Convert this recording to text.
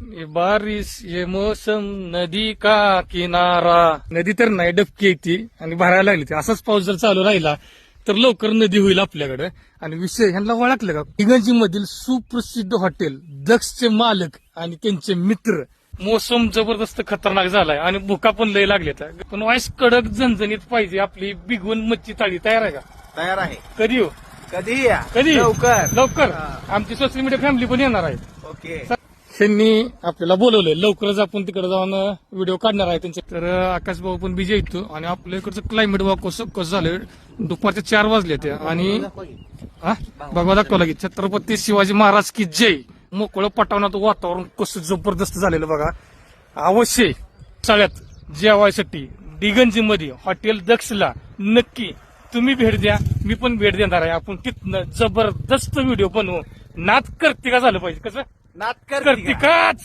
ये बारिश ये मौसम नदी का किनारा. नदी तर नाही, डबकी येते आणि भरायला लागली ती. असाच पाऊस जर चालू राहिला तर लवकर नदी होईल आपल्याकडे. आणि विषय ह्यांना ओळखलं का, दिगंजी मधील सुप्रसिद्ध हॉटेल दक्षचे मालक आणि त्यांचे मित्र. मोसम जबरदस्त खतरनाक झालाय आणि भुका पण लय लागल्यात. पण वाईस कडक झणझणीत पाहिजे. आपली बिगवून मच्छी थाळी तयार आहे का? तयार आहे. कधी हो? कधी या कधी? लवकर लवकर. आमची सोशल मीडिया फॅमिली पण येणार आहे. ओके. त्यांनी आपल्याला बोलवलंय. लवकरच आपण तिकडे जाऊन व्हिडिओ काढणार आहे त्यांचे. तर आकाश भाऊ पण बिजी येतो आणि आपल्या इकडचं क्लायमेट बघा कसं झालंय. दुपारच्या 4 वाजले ते आणि बघा दाखवा लागेल. छत्रपती शिवाजी महाराज की जय. मोकळं पटावण्याचं वातावरण कसं जबरदस्त झालेलं बघा. अवश्य सगळ्यात जेवायसाठी दिगंजी मध्ये हॉटेल दक्षला नक्की तुम्ही भेट द्या. मी पण भेट देणार आहे. आपण तिथनं जबरदस्त व्हिडिओ बनवू. नाद करते का झालं पाहिजे. कसं नात करते काच.